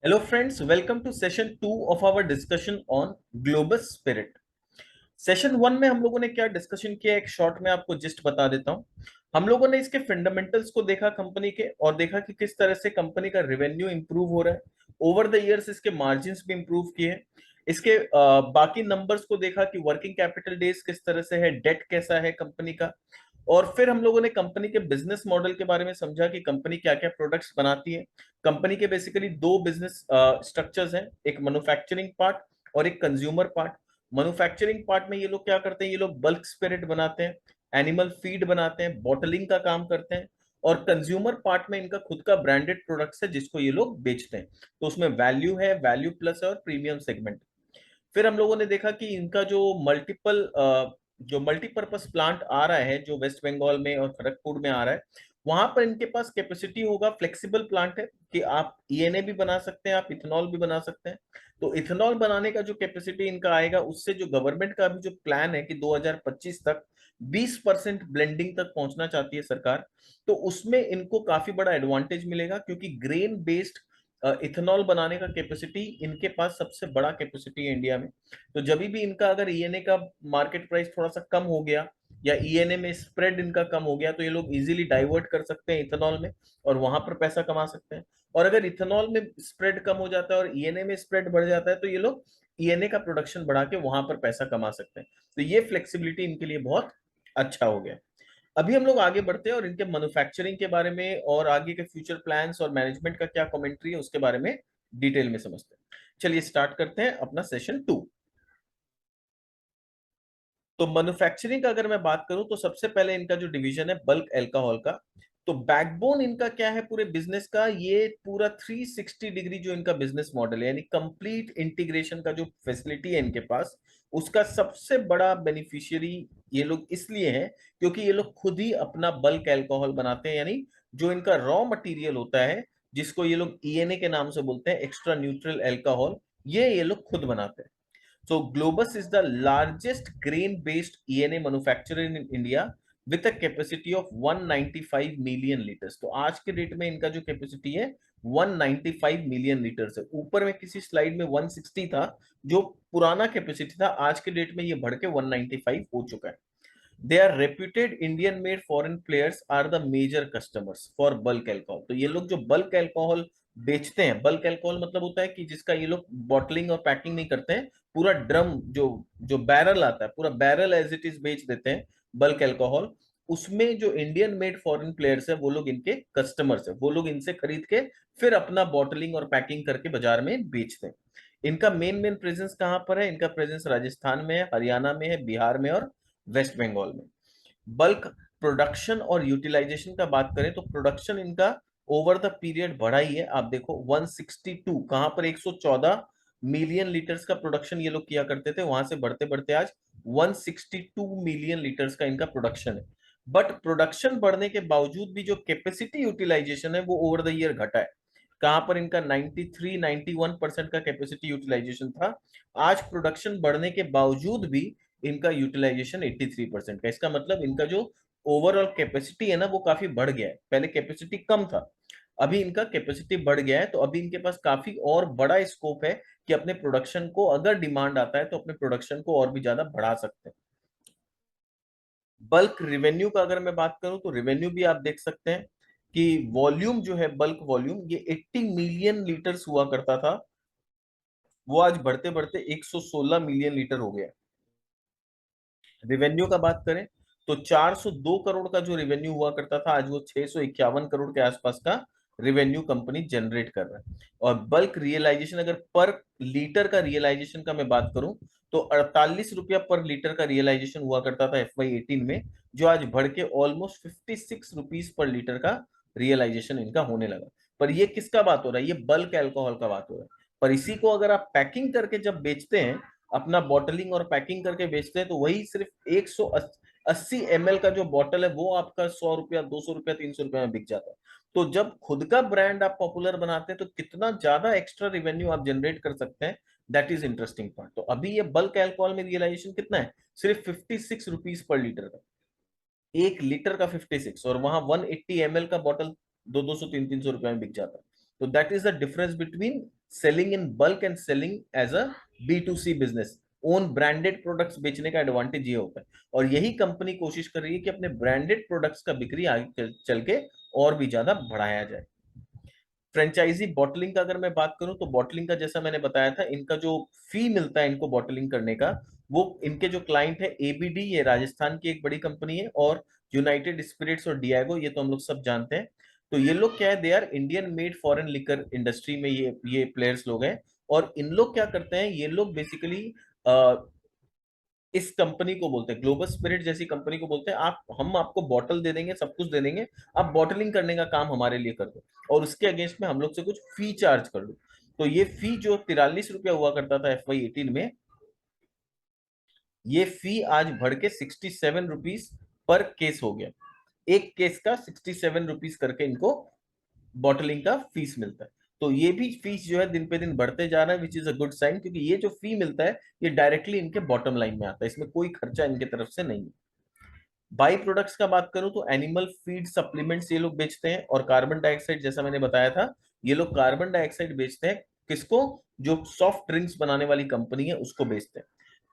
Hello friends, welcome to session 2 of our discussion on Globus Spirit. Session 1 में हम लोगों ने क्या डिस्कशन किया, एक शॉर्ट में आपको जस्ट बता देता हूं। हम लोगों ने इसके फंडामेंटल्स को देखा कंपनी के, और देखा कि किस तरह से कंपनी का रेवेन्यू इंप्रूव हो रहा है ओवर द इयर्स, इसके मार्जिन्स भी इंप्रूव किए। इसके बाकी नंबर्स को देखा कि वर्किंग कैपिटल डेज किस तरह से है, डेट कैसा है कंपनी का। और फिर हम लोगों ने कंपनी के बिजनेस मॉडल के बारे में समझा कि कंपनी क्या क्या प्रोडक्ट्स बनाती है। कंपनी के बेसिकली दो बिजनेस स्ट्रक्चर्स हैं, एक मैन्युफैक्चरिंग पार्ट और एक कंज्यूमर पार्ट। मैन्युफैक्चरिंग पार्ट में ये लोग क्या करते हैं, ये लोग बल्क स्पिरिट बनाते हैं, एनिमल फीड बनाते हैं, बॉटलिंग का काम करते हैं। और कंज्यूमर पार्ट में इनका खुद का ब्रांडेड प्रोडक्ट्स है जिसको ये लोग बेचते हैं। तो उसमें वैल्यू है, वैल्यू प्लस है और प्रीमियम सेगमेंट। फिर हम लोगों ने देखा कि इनका जो मल्टीपर्पस प्लांट आ रहा है, जो वेस्ट बंगाल में और खड़गपुर में आ रहा है, वहां पर इनके पास कैपेसिटी होगा। फ्लेक्सिबल प्लांट है कि आप ईएनए भी बना सकते हैं, आप इथेनॉल भी बना सकते हैं। तो इथेनॉल बनाने का जो कैपेसिटी इनका आएगा, उससे जो गवर्नमेंट का अभी जो प्लान है कि 2025 तक 20% ब्लेंडिंग तक पहुंचना चाहती है सरकार, तो उसमें इनको काफी बड़ा एडवांटेज मिलेगा, क्योंकि ग्रेन बेस्ड इथेनॉल बनाने का कैपेसिटी इनके पास सबसे बड़ा कैपेसिटी है इंडिया में। तो जब भी इनका अगर ईएनए का मार्केट प्राइस थोड़ा सा कम हो गया, या ईएनए में स्प्रेड इनका कम हो गया, तो ये लोग इजीली डाइवर्ट कर सकते हैं इथेनॉल में और वहां पर पैसा कमा सकते हैं। और अगर इथेनॉल में स्प्रेड कम हो जाता है और ईएनए में स्प्रेड बढ़ जाता है, तो ये लोग ईएनए का प्रोडक्शन बढ़ा के वहां पर पैसा कमा सकते हैं। तो ये फ्लेक्सिबिलिटी इनके लिए बहुत अच्छा हो गया। अभी हम लोग आगे बढ़ते हैं और इनके मैन्युफैक्चरिंग के बारे में और आगे के फ्यूचर प्लान्स और मैनेजमेंट का क्या कमेंट्री है उसके बारे में डिटेल में समझते हैं। चलिए स्टार्ट करते हैं अपना सेशन 2। तो मैन्युफैक्चरिंग का अगर मैं बात करूं, तो सबसे पहले इनका जो डिवीजन है बल्क अल्कोहल का, तो बैकबोन इनका क्या है पूरे बिजनेस का, ये पूरा 360 डिग्री जो इनका बिजनेस मॉडल है, यानी कंप्लीट इंटीग्रेशन का जो फैसिलिटी है इनके पास, उसका सबसे बड़ा बेनिफिशियरी ये लोग इसलिए हैं क्योंकि ये लोग खुद ही अपना बल्क अल्कोहल बनाते हैं। यानी जो इनका रॉ मटेरियल होता है, जिसको ये लोग ईएनए के नाम से बोलते हैं, एक्स्ट्रा न्यूट्रल अल्कोहल, ये लोग खुद बनाते हैं। So Globus is the largest grain-based ENA manufacturer in India with a capacity of 195 million liters. तो आज के डेट में इनका जो कैपेसिटी है 195 मिलियन लीटर्स है। ऊपर में किसी स्लाइड में 160 था, जो पुराना कैपेसिटी था, आज के डेट में ये बढ़ के 195 हो चुका है। They are reputed Indian made foreign players are the major customers for bulk alcohol. तो ये लोग जो बल्क अल्कोहल बेचते हैं, बल्क अल्कोहल मतलब होता है कि जिसका ये लोग बॉटलिंग और पैकिंग नहीं करते हैं, पूरा ड्रम जो जो बैरल आता है, पूरा बैरल एज इट इज बेच देते हैं बल्क अल्कोहल। उसमें जो इंडियन मेड फॉरेन प्लेयर्स है, वो लोग इनके कस्टमर्स है, वो लोग इनसे खरीद के फिर अपना बॉटलिंग और पैकिंग करके बाजार में बेचते हैं। इनका मेन मेन प्रेजेंस कहाँ पर है? इनका प्रेजेंस राजस्थान में है, हरियाणा में है, बिहार में और वेस्ट बंगाल में। बल्क प्रोडक्शन और यूटिलाइजेशन का बात करें, तो प्रोडक्शन इनका ओवर द पीरियड बढ़ा ही है। आप देखो 162, कहां पर 114 मिलियन लीटर्स का प्रोडक्शन ये लोग किया करते थे, वहां से बढ़ते बढ़ते आज 162 मिलियन लीटर्स का इनका प्रोडक्शन है। बट प्रोडक्शन बढ़ने के बावजूद भी जो कैपेसिटी यूटिलाइजेशन है वो ओवर द ईयर घटा है। कहां पर इनका 93 91% का कैपेसिटी यूटिलाइजेशन था, आज प्रोडक्शन बढ़ने के बावजूद भी इनका यूटिलाइजेशन 83% का। इसका मतलब इनका जो ओवरऑल कैपेसिटी है ना, वो काफी बढ़ गया है। पहले कैपेसिटी कम था, अभी इनका कैपेसिटी बढ़ गया है। तो अभी इनके पास काफी और बड़ा स्कोप है कि अपने प्रोडक्शन को, अगर डिमांड आता है तो अपने प्रोडक्शन को और भी ज्यादा बढ़ा सकते हैं। बल्क रेवेन्यू का अगर मैं बात करूं, तो रेवेन्यू भी आप देख सकते हैं कि वॉल्यूम जो है, बल्क वॉल्यूम, ये 80 मिलियन लीटर्स हुआ करता था, वो आज बढ़ते बढ़ते 116 मिलियन लीटर हो गया। रिवेन्यू का बात करें, तो 402 करोड़ का जो रिवेन्यू हुआ करता था, आज वो 651 करोड़ के आसपास का रिवेन्यू कंपनी जनरेट कर रहा है। और बल्क रियलाइजेशन, अगर पर लीटर का रियलाइजेशन का मैं बात करूं, तो 48 रुपया पर लीटर का रियलाइजेशन हुआ करता था FY18 में, जो आज बढ़ के ऑलमोस्ट 56 रुपीज पर लीटर का रियलाइजेशन इनका होने लगा। पर ये किसका बात हो रहा है? ये बल्क अल्कोहल का बात हो रहा है। पर इसी को अगर आप पैकिंग करके जब बेचते हैं, अपना बॉटलिंग और पैकिंग करके बेचते हैं, तो वही सिर्फ 180 ml का जो बॉटल है, वो आपका 100 रुपया, 200 रुपया, 300 रुपया में बिक जाता है। तो जब खुद का ब्रांड आप पॉपुलर बनाते हैं, तो कितना ज्यादा एक्स्ट्रा रेवेन्यू आप जनरेट कर सकते हैं, दैट इज इंटरेस्टिंग पॉइंट। तो अभी ये बल्क अल्कोहल में रियलाइजेशन कितना है? सिर्फ 56 रुपीज पर लीटर का, 1 लीटर का 56, और वहां 180 ml का बॉटल 200 300 रुपया में बिक जाता है। तो that is the difference between selling in bulk and selling as a B2C business. Own branded products बेचने का एडवांटेज ये होता है, और यही कंपनी कोशिश कर रही है कि अपने ब्रांडेड प्रोडक्ट्स का बिक्री आगे चल के और भी ज्यादा बढ़ाया जाए। फ्रेंचाइजी बॉटलिंग का अगर मैं बात करूं तो बॉटलिंग का जैसा मैंने बताया था, इनका जो फी मिलता है इनको बॉटलिंग करने का, वो इनके जो क्लाइंट है ABD, ये राजस्थान की एक बड़ी कंपनी है, और यूनाइटेड स्पिरिट्स और डियागो, ये तो हम लोग सब जानते हैं। तो ये लोग क्या है, they are Indian made foreign liquor industry में ये प्लेयर्स लोग हैं। और इन लोग क्या करते हैं, ये लोग बेसिकली इस कंपनी को बोलते हैं, ग्लोबल स्पिरिट जैसी कंपनी को बोलते हैं, आप हम आपको बॉटल दे देंगे, सब कुछ दे देंगे, आप बॉटलिंग करने का काम हमारे लिए कर दो, और उसके अगेंस्ट में हम लोग से कुछ फी चार्ज कर लो। तो ये फी जो 43 रुपया हुआ करता था FY18 में, ये फी आज बढ़ के 67 रुपीज पर केस हो गया। एक केस का 67 रुपीज करके इनको बॉटलिंग का फीस मिलता है। तो ये भी फीस जो है दिन पे दिन बढ़ते जा रहा है, which is a good sign, क्योंकि ये जो फी मिलता है ये डायरेक्टली इनके बॉटम लाइन में आता है, इसमें कोई खर्चा इनके तरफ से नहीं है। बाई प्रोडक्ट्स का बात करूं तो एनिमल फीड सप्लीमेंट्स ये लोग बेचते हैं, और कार्बन डाइऑक्साइड, जैसा मैंने बताया था, ये लोग कार्बन डाइऑक्साइड बेचते हैं। किसको? जो सॉफ्ट ड्रिंक्स बनाने वाली कंपनी है उसको बेचते हैं।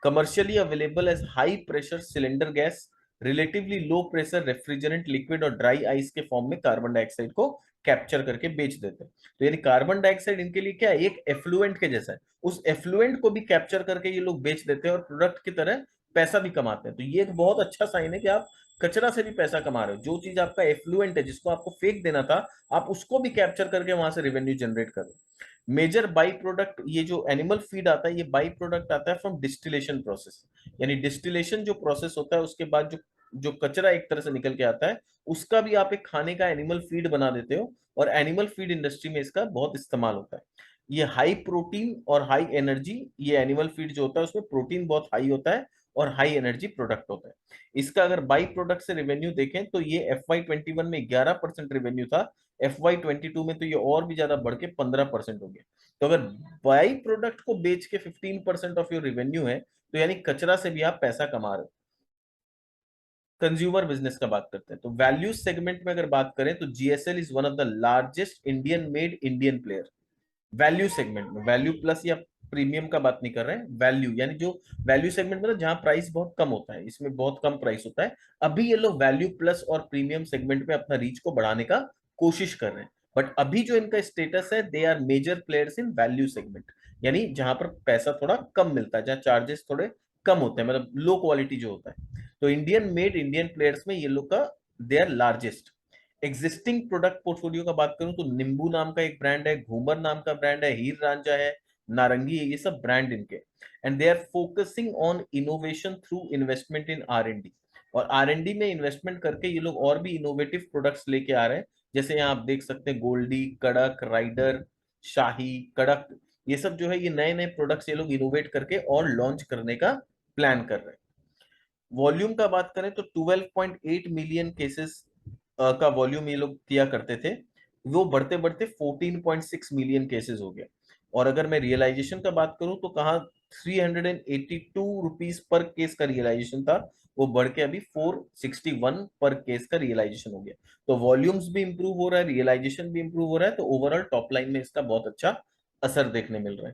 Commercially available as high pressure cylinder gas, relatively low pressure refrigerant liquid और ड्राई आइस के फॉर्म में कार्बन डाइऑक्साइड को कैप्चर करके बेच देते हैं। तो यानी कार्बन डाइऑक्साइड इनके लिए क्या है, एक एफ्लुएंट के जैसा है, उस एफ्लुएंट को भी कैप्चर करके ये लोग बेच देते हैं और प्रोडक्ट की तरह पैसा भी कमाते हैं। तो ये एक बहुत अच्छा साइन है कि आप कचरा से भी पैसा कमा रहे हो। जो चीज आपका एफ्लुएंट है, जिसको आपको फेंक देना था, आप उसको भी कैप्चर करके वहां से रेवेन्यू जनरेट कर रहे हो। मेजर बाई प्रोडक्ट, ये जो एनिमल फीड आता है, ये बाई प्रोडक्ट आता है फ्रॉम डिस्टिलेशन प्रोसेस। यानी डिस्टिलेशन जो प्रोसेस होता है, उसके बाद जो जो कचरा एक तरह से निकल के आता है, उसका भी आप एक खाने का एनिमल फीड बना देते हो, और एनिमल फीड इंडस्ट्री में इसका बहुत इस्तेमाल होता है। ये हाई प्रोटीन और हाई एनर्जी, ये एनिमल फीड जो होता है उसमें प्रोटीन बहुत हाई होता है और हाई एनर्जी प्रोडक्ट होता है। इसका अगर बाई प्रोडक्ट से रेवेन्यू देखें तो ये FY21 में 11% रेवेन्यू था, FY22 में तो ये और भी ज्यादा बढ़ के 15% हो गया। तो अगर बाई प्रोडक्ट को बेच के 15% ऑफ योर रेवेन्यू है, तो यानी कचरा से भी आप पैसा कमा रहे हो। कंज्यूमर बिजनेस का बात करते हैं, तो वैल्यू सेगमेंट में अगर बात करें तो GSL is one of the largest Indian made Indian player. Value segment में, वैल्यू प्लस या प्रीमियम का बात नहीं कर रहे हैं, वैल्यू यानी जो वैल्यू सेगमेंट में ना, जहां प्राइस बहुत कम होता है, इसमें बहुत कम प्राइस होता है। अभी ये लोग वैल्यू प्लस और प्रीमियम सेगमेंट में अपना रीच को बढ़ाने का कोशिश कर रहे हैं। बट अभी जो इनका स्टेटस है, they are major players in value segment, यानी जहां पर पैसा थोड़ा कम मिलता है, जहां चार्जेस थोड़े कम होते हैं, मतलब लो क्वालिटी जो होता है। तो इंडियन मेड इंडियन प्लेयर्स में ये लोग का they are largest. Existing product portfolio का बात करूं तो नींबू नाम का एक ब्रांड है, घूमर नाम का ब्रांड है, हीर रांझा है, नारंगी है, ये सब ब्रांड इनके। And they are focusing on innovation through investment in R&D। और R&D में इन्वेस्टमेंट करके ये लोग और भी इनोवेटिव प्रोडक्ट्स लेके आ रहे हैं। जैसे यहाँ आप देख सकते हैं, गोल्डी, कड़क, राइडर, शाही, कड़क, ये सब जो है, ये नए नए प्रोडक्ट्स ये लोग इनोवेट करके और लॉन्च करने का प्लान कर रहे हैं। वॉल्यूम का बात करें तो 12.8 मिलियन केसेस का वॉल्यूम ये लोग किया करते थे, वो बढ़ते बढ़ते 14.6 मिलियन केसेस हो गया। और अगर मैं रियलाइजेशन का बात करूं तो कहा 382 रुपीज पर केस का रियलाइजेशन था, वो बढ़ के अभी 461 पर केस का रियलाइजेशन हो गया। तो वॉल्यूम्स भी इंप्रूव हो रहा है, रियलाइजेशन भी इंप्रूव हो रहा है, तो ओवरऑल टॉप लाइन में इसका बहुत अच्छा असर देखने मिल रहा है।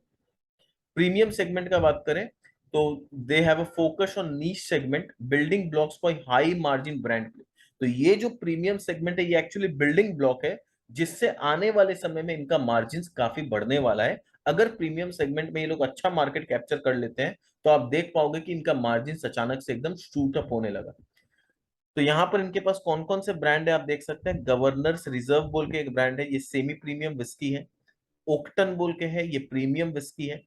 प्रीमियम सेगमेंट का बात करें तो they have a focus on niche segment, building blocks for high margin brand play. तो ये जो प्रीमियम सेगमेंट है, ये एक्चुअली बिल्डिंग ब्लॉक है, जिससे आने वाले समय में इनका मार्जिन काफी बढ़ने वाला है। अगर प्रीमियम सेगमेंट में ये लोग अच्छा मार्केट कैप्चर कर लेते हैं, तो आप देख पाओगे कि इनका मार्जिन अचानक से एकदम शूट अप होने लगा। तो यहाँ पर इनके पास कौन कौन से ब्रांड है आप देख सकते हैं। गवर्नर्स रिजर्व बोल के एक ब्रांड है, ये सेमी प्रीमियम विस्की है। ओक्टन बोल के है, ये प्रीमियम विस्की है।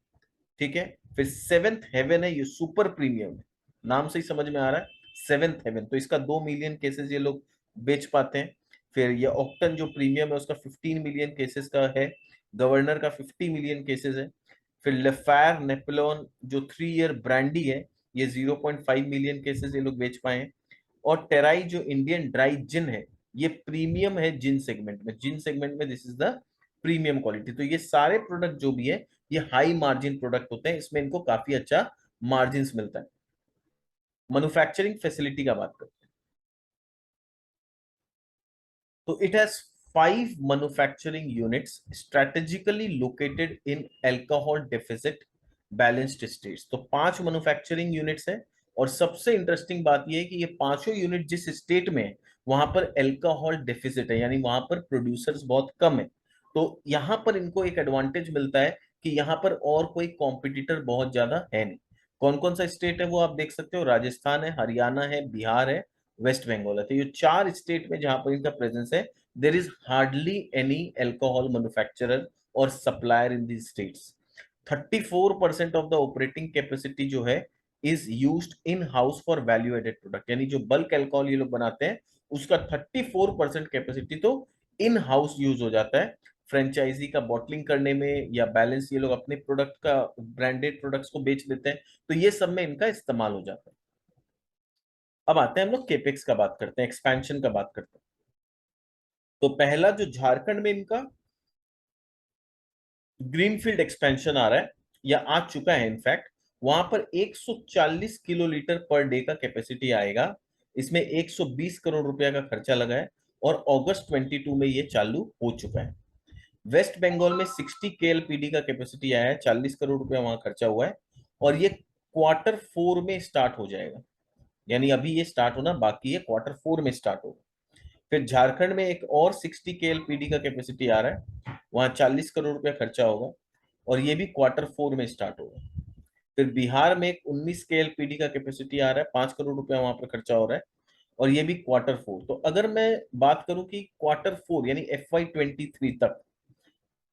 ठीक है। फिर सेवेंथ हेवन है, ये सुपर प्रीमियम है, नाम से ही समझ में आ रहा है, सेवेंथ हेवन। तो इसका 2 मिलियन केसेस ये लोग बेच पाते हैं। फिर ये ऑक्टन जो प्रीमियम है उसका 15 मिलियन केसेस का है। गवर्नर का 50 मिलियन केसेस है। फिर लेफायर नेपोलियन जो 3 ईयर ब्रांडी है, ये 0.5 मिलियन केसेस ये लोग बेच पाए हैं। और टेराई जो इंडियन ड्राई जिन है, ये प्रीमियम है जिन सेगमेंट में, जिन सेगमेंट में this is the premium quality. तो ये सारे प्रोडक्ट जो भी है, ये हाई मार्जिन प्रोडक्ट होते हैं, इसमें इनको काफी अच्छा मार्जिन मिलता है। मैन्युफैक्चरिंग फैसिलिटी का बात करते हैं तो it has 5 manufacturing units strategically located in alcohol deficit balanced states। तो 5 मैन्युफैक्चरिंग यूनिट्स है, और सबसे इंटरेस्टिंग बात यह है कि ये पांचों यूनिट जिस स्टेट में है वहां पर अल्कोहल डेफिसिट है, यानी वहां पर प्रोड्यूसर्स बहुत कम है। तो यहां पर इनको एक एडवांटेज मिलता है कि यहाँ पर और कोई कॉम्पिटिटर बहुत ज्यादा है नहीं। कौन कौन सा स्टेट है वो आप देख सकते हो, राजस्थान है, हरियाणा है, बिहार है, वेस्ट बंगाल है। तो ये 4 स्टेट में जहां पर इनका प्रेजेंस है, there is hardly any alcohol manufacturer और supplier in these states. 34% of the operating capacity जो है is used in house for value added product, यानी जो बल्क अल्कोहल ये लोग बनाते हैं उसका 34% कैपेसिटी तो इन हाउस यूज हो जाता है फ्रेंचाइजी का बॉटलिंग करने में, या बैलेंस ये लोग अपने प्रोडक्ट का ब्रांडेड प्रोडक्ट्स को बेच देते हैं, तो ये सब में इनका इस्तेमाल हो जाता है। अब आते हैं हम लोग केपेक्स का बात करते हैं, एक्सपेंशन का बात करते हैं। तो पहला जो झारखंड में इनका ग्रीनफील्ड एक्सपेंशन आ रहा है या आ चुका है इनफैक्ट, वहां पर 140 किलो लीटर पर डे का कैपेसिटी आएगा। इसमें 120 करोड़ रुपया का खर्चा लगा है, और अगस्त 22 में ये चालू हो चुका है। वेस्ट बंगाल में 60 केएलपीडी का कैपेसिटी आया है, 40 करोड़ रुपया वहां खर्चा हुआ है, और ये क्वार्टर 4 में स्टार्ट हो जाएगा। यानी अभी ये स्टार्ट होना बाकी है, क्वार्टर 4 में स्टार्ट होगा। फिर झारखंड में एक और 60 केएलपीडी का कैपेसिटी आ रहा है, वहां 40 करोड़ रुपया खर्चा होगा, और ये भी क्वार्टर 4 में स्टार्ट होगा। फिर बिहार में एक 19 केएलपीडी का कैपेसिटी आ रहा है, 5 करोड़ रुपया वहां पर खर्चा हो रहा है, और ये भी क्वार्टर 4। तो अगर मैं बात करूं कि क्वार्टर 4 यानी FY23 तक,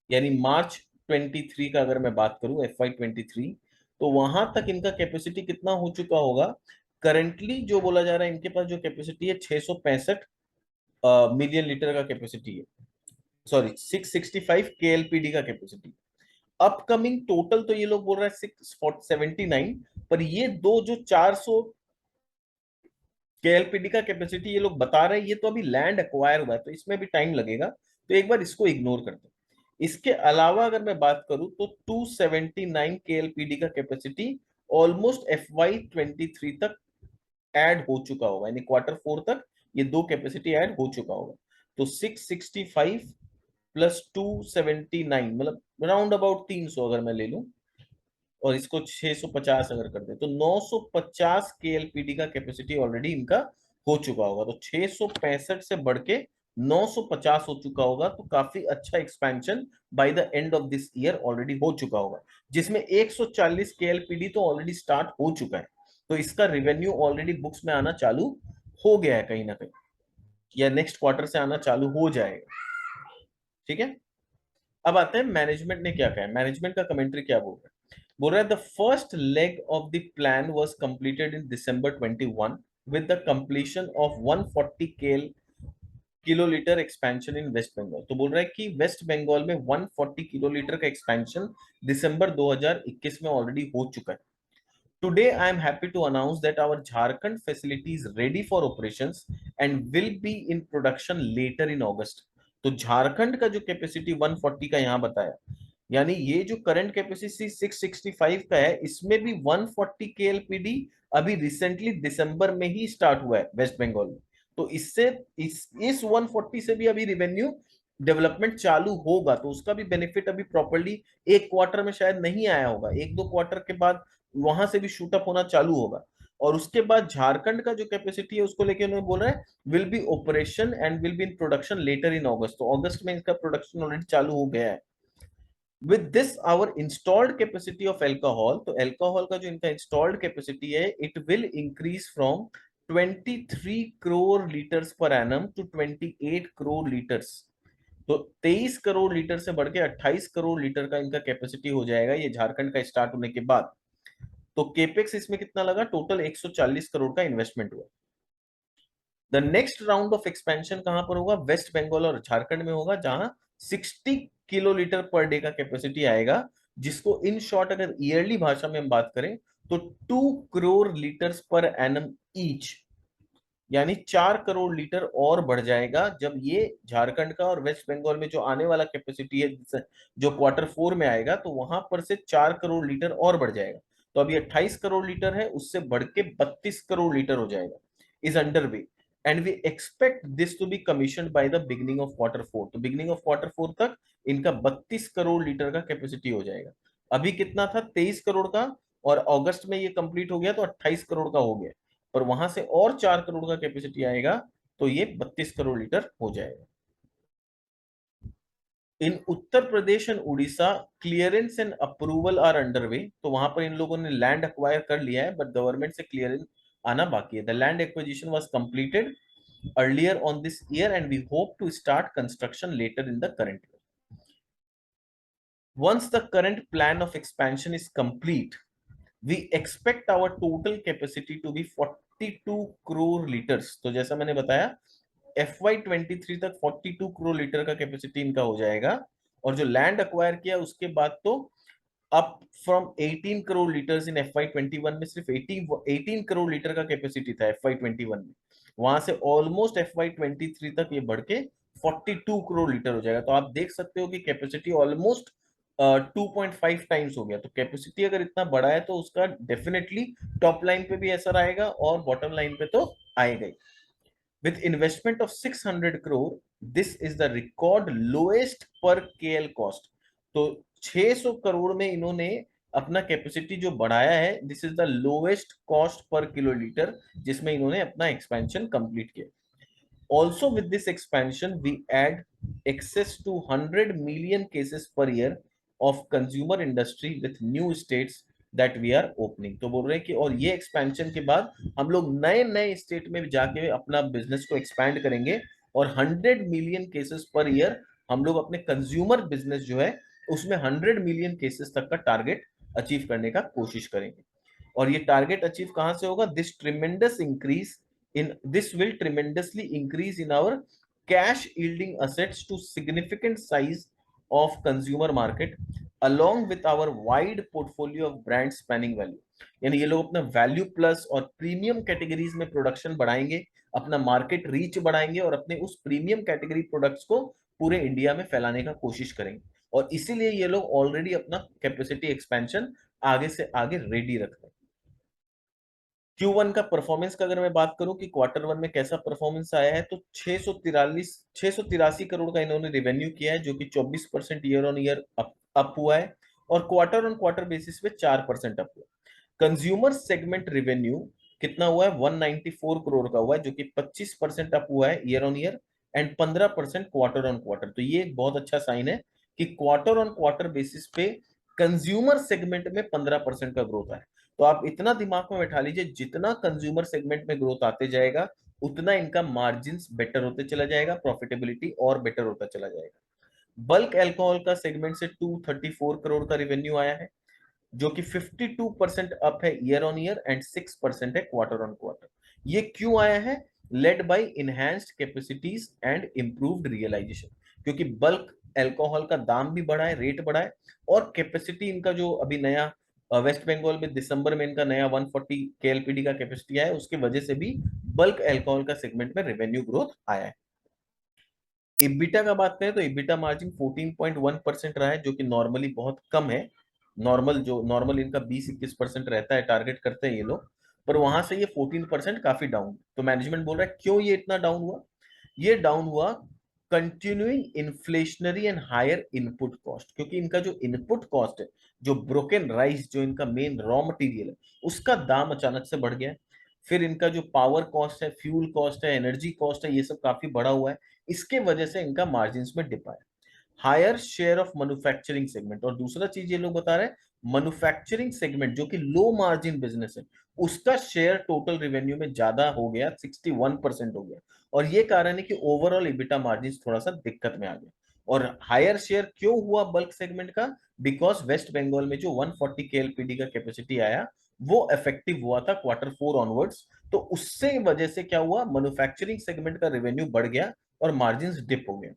यानी मार्च 23 का अगर मैं बात करूं FY23, तो वहां तक इनका कैपेसिटी कितना हो चुका होगा। करंटली जो बोला जा रहा है इनके पास जो कैपेसिटी है 665 मिलियन लीटर का कैपेसिटी है, सॉरी 665 केएलपीडी का कैपेसिटी। अपकमिंग टोटल तो ये लोग बोल रहे हैं 679, पर ये दो जो 400 केएलपीडी का कैपेसिटी ये लोग बता रहे हैं, ये तो अभी लैंड एक्वायर हुआ है, तो इसमें भी टाइम लगेगा, तो एक बार इसको इग्नोर करते हैं। इसके अलावा अगर मैं बात करूं तो 279 केएलपीडी का कैपेसिटी ऑलमोस्ट FY23 तक ऐड हो चुका होगा, यानी क्वार्टर 4 तक ये दो कैपेसिटी ऐड हो चुका होगा। तो 665 प्लस 279 मतलब राउंड अबाउट 300 अगर मैं ले लूं, और इसको 650 अगर कर दे तो 950 केएलपीडी का कैपेसिटी ऑलरेडी इनका हो चुका होगा। तो 665 से बढ़ के 950 हो चुका होगा, तो काफी अच्छा expansion by the end of this year already हो चुका होगा, जिसमें 140 केएलपीडी तो ऑलरेडी स्टार्ट हो चुका है। तो इसका रेवेन्यू ऑलरेडी बुक्स में आना चालू हो गया है कहीं ना कहीं, या नेक्स्ट क्वार्टर से आना चालू हो जाएगा। ठीक है, अब आते हैं मैनेजमेंट ने क्या कहा है, मैनेजमेंट का कमेंट्री क्या बोल रहा है। The first leg of the plan was completed in December 21 with the completion of 140 kilolitre expansion in West Bengal. तो बोल रहा है कि वेस्ट बंगाल में 140 किलोलीटर का एक्सपेंशन दिसंबर 2021 में ऑलरेडी हो चुका है। Today, I am happy to announce that our Jharkhand facility is ready for operations and will be in production later in August। तो झारखंड का जो कैपेसिटी 140 का यहाँ बताया, यानी ये जो करंट कैपेसिटी 665 का है, इसमें भी 140 केएलपीडी अभी रिसेंटली दिसंबर में ही स्टार्ट हुआ है वेस्ट बंगाल में। तो इससे इस 140 से भी अभी रिवेन्यू डेवलपमेंट चालू होगा, तो उसका भी बेनिफिट अभी प्रॉपर्ली एक क्वार्टर में शायद नहीं आया होगा, 1-2 क्वार्टर के बाद वहां से भी शूट अप होना चालू होगा। और उसके बाद झारखंड का जो कैपेसिटी है उसको लेके उन्होंने बोला है will be operation and will be in production later in August. तो अगस्त में इसका प्रोडक्शन ऑलरेडी चालू हो गया है। With this our installed capacity of alcohol, तो एल्कोहल का जो इनका इंस्टॉल्ड कैपेसिटी है it will increase from 23 crore litres per annum to 28 crore litres. तो 23 करोड़ लीटर से बढ़ के 28 करोड़ लीटर का इनका कैपेसिटी हो जाएगा ये झारखंड का स्टार्ट होने के बाद। तो केपेक्स इसमें कितना लगा, टोटल 140 करोड़ का इन्वेस्टमेंट हुआ। The next round of expansion कहां पर होगा, वेस्ट बंगाल और झारखंड में होगा, जहां 60 किलोलीटर पर डे का कैपेसिटी आएगा, जिसको इन शॉर्ट अगर ईयरली भाषा में हम बात करें तो 2 crore litres per annum each, यानी 4 करोड़ लीटर और बढ़ जाएगा जब ये झारखंड का और वेस्ट बंगाल में जो आने वाला कैपेसिटी है जो क्वार्टर 4 में आएगा, तो वहां पर से 4 करोड़ लीटर और बढ़ जाएगा। तो अभी 28 करोड़ लीटर है, उससे बढ़ के 32 करोड़ लीटर हो जाएगा, is under way. And we expect this to be commission by the beginning of Q4। तो बिगनिंग ऑफ Q4 तक इनका 32 करोड़ लीटर का कैपेसिटी हो जाएगा। अभी कितना था, 23 करोड़ का, और अगस्त में ये कंप्लीट हो गया तो 28 करोड़ का हो गया, पर वहां से और 4 करोड़ का कैपेसिटी आएगा तो ये 32 करोड़ लीटर हो जाएगा। In Uttar Pradesh and Orissa clearance and approval are underway. तो वहां पर इन लोगों ने लैंड एक्वायर कर लिया है, बट गवर्नमेंट से क्लियरेंस आना बाकी है। The land acquisition was completed earlier on this year and we hope to start construction later in the current year. Once the current plan of expansion is complete, we expect our total capacity to be 42 crore liters। तो जैसा मैंने बताया FY23 तक 42 crore litre का capacity इनका हो जाएगा, और जो लैंड अक्वायर किया उसके बाद तो up from 18 crore litres in FY21 में सिर्फ 18 करोड़ लीटर का कैपेसिटी था FY21 में, वहां से ऑलमोस्ट FY23 तक ये बढ़ के 42 करोड़ लीटर हो जाएगा। तो आप देख सकते हो कि कैपेसिटी ऑलमोस्ट 2.5 टाइम्स हो गया। तो कैपेसिटी अगर इतना बड़ा है तो उसका डेफिनेटली टॉप लाइन पे भी असर आएगा और बॉटम लाइन पे तो आएगा ही। With investment of 600 crore, this is the record lowest per KL cost। तो 600 करोड़ में इन्होंने अपना कैपेसिटी जो बढ़ाया है, this is the lowest cost per kilolitre जिसमें इन्होंने अपना एक्सपेंशन कंप्लीट किया। Also with this expansion, we add access to 100 million cases per year of consumer industry with new states that we are opening। तो बोल रहे हैं कि और ये एक्सपेंशन के बाद हम लोग नए नए स्टेट में जाके अपना बिजनेस को एक्सपैंड करेंगे, और 100 मिलियन केसेस पर ईयर हम लोग अपने कंज्यूमर बिजनेस जो है उसमें 100 मिलियन केसेस तक का टारगेट अचीव करने का कोशिश करेंगे। और ये टारगेट अचीव कहां से होगा, this tremendous increase in this will tremendously increase in our cash yielding assets to significant size of consumer market along with our wide portfolio of brand spanning value। यानी ये लोग अपना वैल्यू प्लस और premium categories में production बढ़ाएंगे, अपना market reach बढ़ाएंगे और अपने उस प्रीमियम कैटेगरी प्रोडक्ट्स को पूरे इंडिया में फैलाने का कोशिश करेंगे। और इसीलिए ये लोग ऑलरेडी अपना कैपेसिटी एक्सपेंशन आगे से आगे रेडी रख रहे हैं। Q1 का परफॉर्मेंस का अगर मैं बात करूं कि Q1 में कैसा परफॉर्मेंस आया है, तो 683 करोड़ का इन्होंने रेवेन्यू किया है, जो कि 24% ईयर ऑन ईयर अप हुआ है, और क्वार्टर ऑन क्वार्टर बेसिस पे 4% अप हुआ। कंज्यूमर सेगमेंट रेवेन्यू कितना हुआ है, 194 करोड़ का हुआ है, जो कि 25% अप हुआ है year on year and 15% quarter on quarter. तो ये एक बहुत अच्छा साइन है कि क्वार्टर ऑन क्वार्टर बेसिस पे कंज्यूमर सेगमेंट में 15% का ग्रोथ है। तो आप इतना दिमाग में बैठा लीजिए, जितना कंज्यूमर सेगमेंट में ग्रोथ आते जाएगा उतना इनका मार्जिन बेटर होते चला जाएगा, प्रॉफिटेबिलिटी और बेटर होता चला जाएगा। बल्क अल्कोहल का सेगमेंट से 234 करोड़ का रेवेन्यू आया है, जो कि 52% अप है ईयर ऑन ईयर एंड 6% है क्वार्टर ऑन क्वार्टर। ये क्यों आया है, led by enhanced capacities and improved realisation, क्योंकि बल्क अल्कोहल का दाम भी बढ़ा है, रेट बढ़ा है, और कैपेसिटी इनका जो अभी नया वेस्ट बंगाल में दिसंबर में इनका नया 140 KLPD का कैपेसिटी आया है, उसके वजह से भी बल्क अल्कोहल का सेगमेंट में रेवेन्यू ग्रोथ आया है। इबिटा का बात करें तो इबिटा मार्जिन 14.1% रहा है, जो कि नॉर्मली बहुत कम है। नॉर्मल इनका 20-21% रहता है, टारगेट करते हैं ये लोग, पर वहां से ये 14% काफी डाउन। तो मैनेजमेंट बोल रहा है क्यों ये इतना डाउन हुआ, ये डाउन हुआ continuing inflationary and higher input cost, क्योंकि इनका जो इनपुट कॉस्ट है, जो ब्रोकन राइस जो इनका मेन रॉ मटेरियल है, उसका दाम अचानक से बढ़ गया है। फिर इनका जो पावर कॉस्ट है, फ्यूल कॉस्ट है, एनर्जी कॉस्ट है, ये सब काफी बढ़ा हुआ है, इसके वजह से इनका मार्जिन में डिप आया। Higher share of manufacturing segment, और दूसरा चीज ये लोग बता रहे हैं, मैन्युफैक्चरिंग सेगमेंट जो कि लो मार्जिन बिजनेस है, उसका शेयर टोटल रेवेन्यू में ज्यादा हो गया, 61% हो गया, और ये कारण है कि ओवरऑल इबिटा मार्जिन थोड़ा सा दिक्कत में आ गया। और हायर शेयर क्यों हुआ बल्क सेगमेंट का, बिकॉज वेस्ट बंगाल में जो 140 KLPD का कैपेसिटी आया वो इफेक्टिव हुआ था Q4 ऑनवर्ड्स, तो उससे वजह से क्या हुआ, मैन्युफैक्चरिंग सेगमेंट का रेवेन्यू बढ़ गया और मार्जिन डिप हो गया।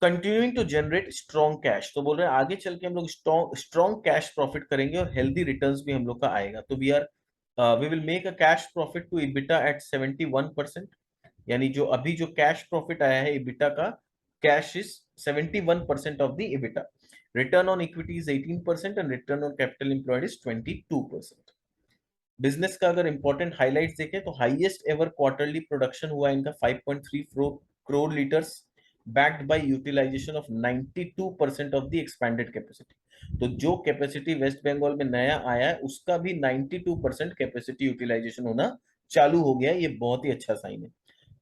Continuing to generate strong cash, तो बोल रहे हैं आगे चल के हम लोग स्ट्रॉन्ग कैश प्रॉफिट करेंगे और हेल्दी रिटर्न्स भी हम लोग का आएगा। तो we will make a cash profit to EBITDA at 71%। यानी जो अभी जो कैश प्रॉफिट आया है इबिटा का, cash is 71% of the EBITDA. Return on equity is 18% and return on capital employed is 22%। Business का अगर इंपॉर्टेंट हाइलाइट्स देखें तो हाईएस्ट एवर क्वार्टरली प्रोडक्शन हुआ इनका 5.3 crore litres, backed by utilization of 92% of the expanded capacity। तो जो capacity waste Bengal में नया आया है उसका भी 92% कैपेसिटी यूटिलाइजेशन होना चालू हो गया है, ये बहुत ही अच्छा साइन है।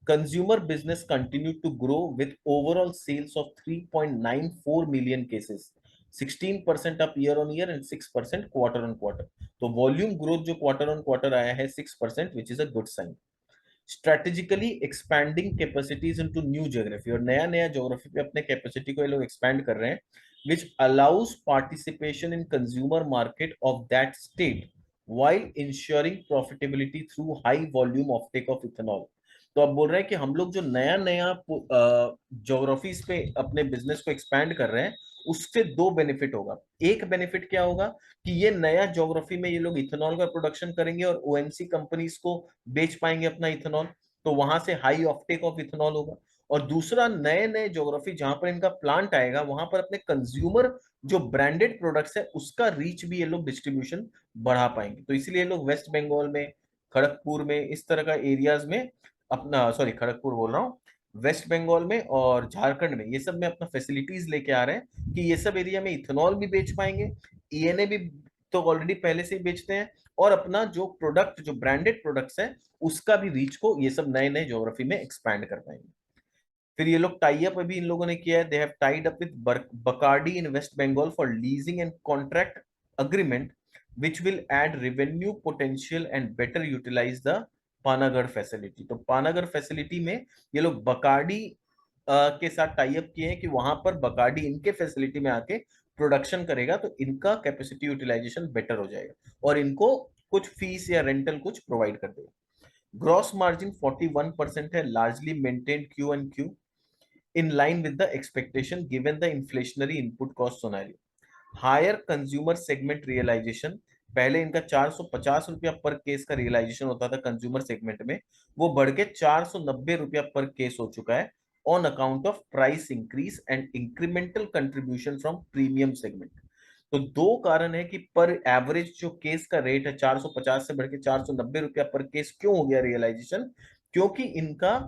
Consumer business continued to grow with overall sales of 3.94 million cases, 16% up year on year and 6% quarter on quarter। तो वॉल्यूम ग्रोथ जो क्वार्टर ऑन क्वार्टर आया है 6%, which is a good sign. Strategically expanding capacities into new geography, और नया नया geography पे अपने capacity को ये लोग एक्सपैंड कर रहे हैं, which allows participation in consumer market of that state while ensuring profitability through high volume offtake of ethanol। तो अब बोल रहे हैं कि हम लोग जो नया नया ज्योग्राफीज पे अपने बिजनेस को एक्सपैंड कर रहे हैं, उससे दो बेनिफिट होगा। एक बेनिफिट क्या होगा कि ये नया ज्योग्राफी में ये लोग इथेनॉल का प्रोडक्शन करेंगे और ओएमसी कंपनीज को बेच पाएंगे अपना इथेनॉल, तो वहां से हाई ऑफटेक ऑफ इथेनॉल होगा। और दूसरा, नए नए ज्योग्राफी जहां पर इनका प्लांट आएगा वहां पर अपने कंज्यूमर जो ब्रांडेड प्रोडक्ट्स है उसका रीच भी ये लोग डिस्ट्रीब्यूशन बढ़ा पाएंगे। तो इसलिए ये लोग वेस्ट बंगाल में, खड़गपुर में, इस तरह का एरियाज में अपना, सॉरी खड़गपुर बोल रहा हूँ, वेस्ट बंगाल में और झारखंड में ये सब में अपना फैसिलिटीज लेके आ रहे हैं कि ये सब एरिया में इथेनॉल भी बेच पाएंगे, ईएनए भी तो ऑलरेडी पहले से ही बेचते हैं, और अपना जो प्रोडक्ट, जो ब्रांडेड प्रोडक्ट्स है उसका भी रीच को ये सब नए नए ज्योग्राफी में एक्सपैंड कर पाएंगे। फिर ये लोग टाई अप अभी इन लोगों ने किया है, they have tied up with Bacardi in West Bengal for leasing and contract agreement which will add revenue potential and better utilize the Panagarh facility. तो पानागढ़ फैसिलिटी में ये लोग बकार्डी के साथ टाई अप किए हैं कि वहां पर बकार्डी इनके फैसिलिटी में आके प्रोडक्शन करेगा, तो इनका कैपेसिटी यूटिलाइजेशन बेटर हो जाएगा और इनको कुछ फीस या रेंटल कुछ प्रोवाइड कर देगा। ग्रॉस मार्जिन 41% है, largely maintained Q and Q, in line with the expectation given the inflationary input cost scenario। Higher consumer segment realisation, पहले इनका 450 रुपया पर केस का रियलाइजेशन होता था कंज्यूमर सेगमेंट में, वो बढ़ के 490 रुपया पर केस हो चुका है on account of price increase and incremental contribution from premium segment. तो दो कारण है कि पर एवरेज जो केस का रेट है 450 से बढ़ के 490 रुपया पर केस क्यों हो गया रियलाइजेशन, क्योंकि इनका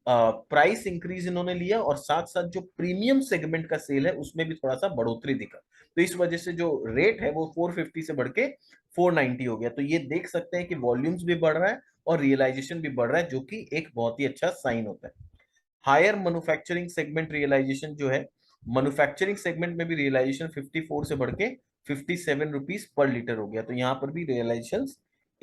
प्राइस इंक्रीज इन्होंने लिया और साथ साथ जो प्रीमियम सेगमेंट का सेल है उसमें भी थोड़ा सा बढ़ोतरी दिखा, तो इस वजह से जो रेट है वो 450 से बढ़ के 490 हो गया। तो ये देख सकते हैं कि वॉल्यूम्स भी बढ़ रहा है और रियलाइजेशन भी बढ़ रहा है, जो कि एक बहुत ही अच्छा साइन होता है। हायर मैन्युफैक्चरिंग सेगमेंट रियलाइजेशन जो है, मैन्युफैक्चरिंग सेगमेंट में भी रियलाइजेशन 54 से बढ़ के 57 रुपीज पर लीटर हो गया, तो यहाँ पर भी रियलाइजेशन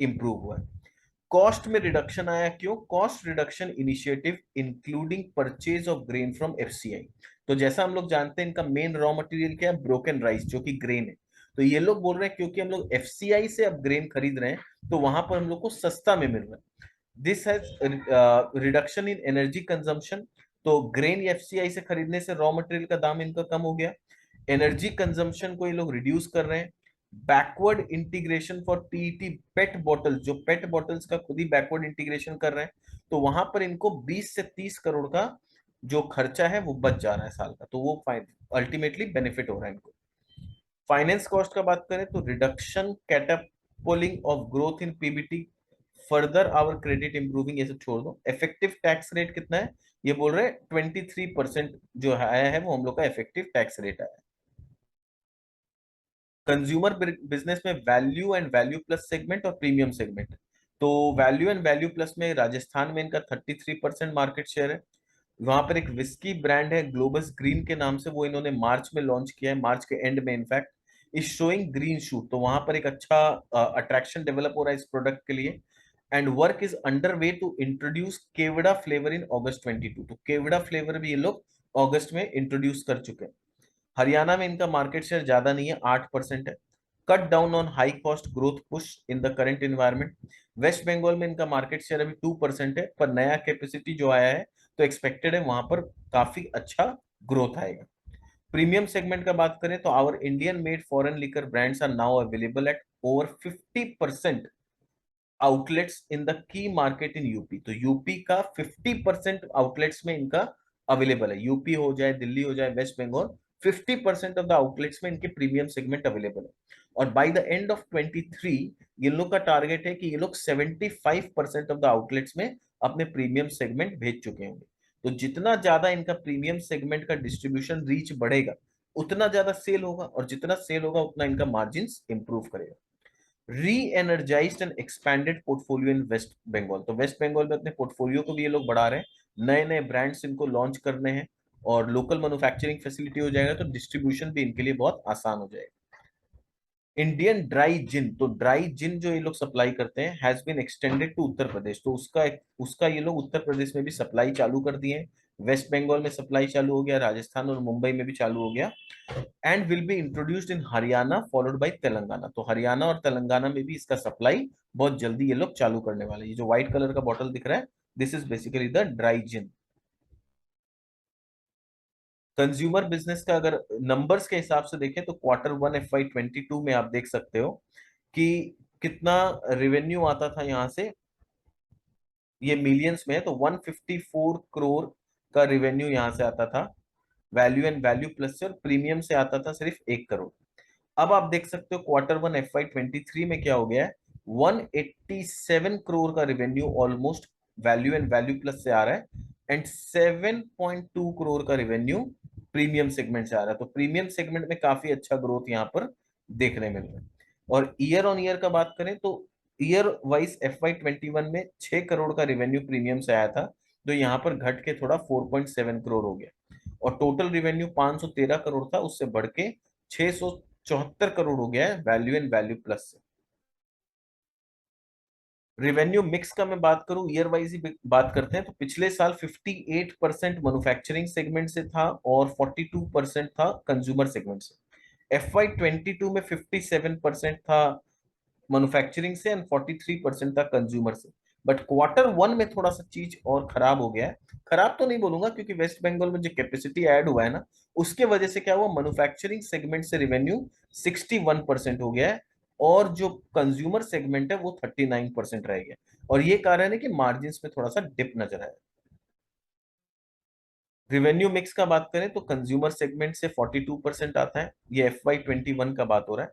इंप्रूव हुआ है। कॉस्ट में रिडक्शन आया, क्यों? Cost reduction initiative including purchase of grain from FCI. तो जैसा हम लोग जानते हैं इनका मेन रॉ मटेरियल क्या है, ब्रोकन राइस, जो कि ग्रेन है। तो ये लोग बोल रहे हैं क्योंकि हम लोग एफसीआई से अब ग्रेन खरीद रहे हैं तो वहां पर हम लोग को सस्ता में मिल रहा है। This has reduction in energy consumption. तो ग्रेन एफसीआई से खरीदने से रॉ मटेरियल का दाम इनका कम हो गया, एनर्जी कंजम्पशन को ये लोग रिड्यूस कर रहे हैं। Backward integration for PET pet bottles, जो पेट बॉटल्स का खुद ही बैकवर्ड इंटीग्रेशन कर रहे हैं, तो वहां पर इनको 20 से 30 करोड़ का जो खर्चा है वो बच जा रहा है साल का, तो वो अल्टीमेटली बेनिफिट हो रहा है इनको। फाइनेंस कॉस्ट का बात करें तो reduction catapulting of growth in PBT, further our credit improving, ये सब छोड़ दो। इफेक्टिव टैक्स रेट कितना है, ये बोल रहे हैं 23% जो आया है वो हम लोग का इफेक्टिव टैक्स रेट आया है। कंज्यूमर बिजनेस में value and value plus segment और प्रीमियम सेगमेंट, तो वैल्यू एंड वैल्यू प्लस में राजस्थान में इनका 33% मार्केट शेयर है। वहां पर एक विस्की ब्रांड है ग्लोबस ग्रीन के नाम से, वो इन्होंने मार्च में लॉन्च किया है, मार्च के एंड में in fact, is showing green shoot, तो वहां पर एक अच्छा अट्रैक्शन डेवलप हो रहा है इस प्रोडक्ट के लिए। And work is under way to introduce kewra flavour in August 22, तो केवड़ा फ्लेवर भी ये लोग अगस्त में इंट्रोड्यूस कर चुके हैं। हरियाणा में इनका मार्केट शेयर ज्यादा नहीं है, 8% है। Cut down on high cost growth push in the current environment. West Bengal में इनका मार्केट शेयर अभी 2% है, पर नया कैपेसिटी जो आया है तो एक्सपेक्टेड है वहां पर काफी अच्छा ग्रोथ आएगा। प्रीमियम सेगमेंट का बात करें तो our Indian made foreign liquor brands are now available at over 50% outlets in the key market in UP. तो यूपी का 50% आउटलेट्स में इनका अवेलेबल है, यूपी हो जाए, दिल्ली हो जाए, West Bengal, 50% of the outlets में इनके प्रीमियम सेगमेंट अवेलेबल है। और बाय द एंड ऑफ 23 ये लोग का टारगेट है कि ये लोग 75% ऑफ द आउटलेट्स में अपने प्रीमियम सेगमेंट भेज चुके होंगे। तो जितना ज्यादा इनका प्रीमियम सेगमेंट का डिस्ट्रीब्यूशन रीच बढ़ेगा, उतना ज्यादा सेल होगा, और जितना सेल होगा उतना इनका मार्जिन इंप्रूव करेगा। Reenergised and expanded portfolio in West Bengal, तो वेस्ट बंगाल में अपने पोर्टफोलियो को भी ये लोग बढ़ा रहे हैं, नए नए ब्रांड्स इनको लॉन्च करने हैं, और लोकल मैन्युफैक्चरिंग फैसिलिटी हो जाएगा तो डिस्ट्रीब्यूशन भी इनके लिए बहुत आसान हो जाएगा। इंडियन ड्राई जिन, तो ड्राई जिन जो ये लोग सप्लाई करते हैं has been extended to Uttar Pradesh, तो उसका ये लोग उत्तर प्रदेश में भी सप्लाई चालू कर दिए हैं। वेस्ट बंगाल में सप्लाई चालू हो गया, राजस्थान और मुंबई में भी चालू हो गया, and will be introduced in Haryana followed by Telangana, तो हरियाणा और तेलंगाना में भी इसका सप्लाई बहुत जल्दी ये लोग चालू करने वाले हैं। ये जो व्हाइट कलर का बॉटल दिख रहा है, this is basically the dry gin. Consumer business का अगर नंबर्स के हिसाब से देखें तो Q1 FY22 में आप देख सकते हो कि कितना रेवेन्यू आता था यहाँ से, ये मिलियंस में है, तो 154 करोड़ का रेवेन्यू यहाँ से आता था वैल्यू एंड वैल्यू प्लस से, और प्रीमियम से आता था सिर्फ 1 करोड़। अब आप देख सकते हो Q1 FY23 में क्या हो गया है, 187 करोड़ का revenue almost value and value plus से आ रहा है, एंड 7.2 करोड़ का रेवेन्यू प्रीमियम सेगमेंट से आ रहा है। तो प्रीमियम सेगमेंट में काफी अच्छा ग्रोथ यहाँ पर देखने मिल रहा है। और ईयर ऑन ईयर का बात करें तो ईयर वाइज FY21 में 6 करोड़ का रेवेन्यू प्रीमियम से आया था, जो यहाँ पर घट के थोड़ा 4.7 करोड़ हो गया, और टोटल रेवेन्यू 513 करोड़ था, उससे बढ़ के 674 करोड़ हो गया है वैल्यू एंड वैल्यू प्लस से। रेवेन्यू मिक्स का मैं बात करूं, ईयर वाइज ही बात करते हैं, तो पिछले साल 58% मैन्युफैक्चरिंग सेगमेंट से था और 42% था कंज्यूमर सेगमेंट से। FY22 में 57% था मैन्युफैक्चरिंग से एंड 43% था कंज्यूमर से। बट Q1 में थोड़ा सा चीज और खराब हो गया है। खराब तो नहीं बोलूंगा, क्योंकि वेस्ट बंगाल में जो कैपेसिटी ऐड हुआ है ना, उसके वजह से क्या हुआ, मैन्युफैक्चरिंग सेगमेंट से रेवेन्यू 61% हो गया है, और जो कंज्यूमर सेगमेंट है वो 39% रह गया, और ये कारण है कि मार्जिन में थोड़ा सा डिप नजर आया। रेवेन्यू मिक्स का बात करें तो कंज्यूमर सेगमेंट से 42% आता है, ये FY21 का बात हो रहा है।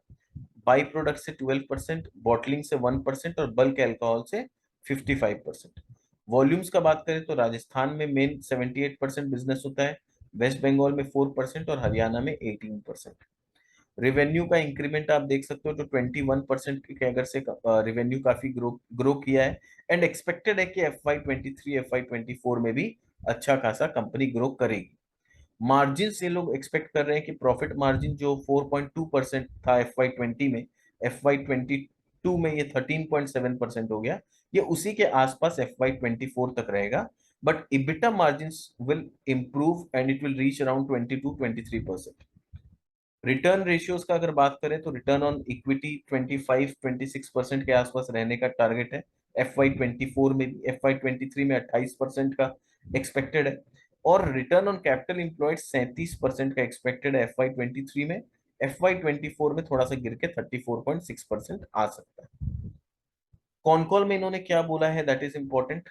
बाई प्रोडक्ट से 12%, बॉटलिंग से 1%, और बल्क अल्कोहल से 55%। वॉल्यूम्स का बात करें तो राजस्थान में मेन 78% बिजनेस होता है, वेस्ट बंगाल में 4% और हरियाणा में 18%। रेवेन्यू का इंक्रीमेंट आप देख सकते हो, जो 21% की कैगर से रेवेन्यू काफी ग्रो ग्रो किया है, एंड एक्सपेक्टेड है कि FY23 FY24 में भी अच्छा खासा कंपनी ग्रो करेगी। मार्जिन ये लोग एक्सपेक्ट कर रहे हैं कि प्रॉफिट मार्जिन जो 4.2% था FY20 में, FY22 में ये 13.7% हो गया, ये उसी के आसपास FY24 तक रहेगा। But EBITDA margin will improve and it will reach around 22-23%। Return ratios का अगर बात करें तो रिटर्न ऑन इक्विटी 25-26% के आसपास रहने का टारगेट है, FY24 में भी, FY23 में 28% का एक्सपेक्टेड है, और रिटर्न ऑन कैपिटल इंप्लॉयड 37% का एक्सपेक्टेड है FY23 में। FY24 में थोड़ा सा गिर के 34.6% आ सकता है। कॉनकॉल में इन्होंने क्या बोला है, दैट इज इंपॉर्टेंट।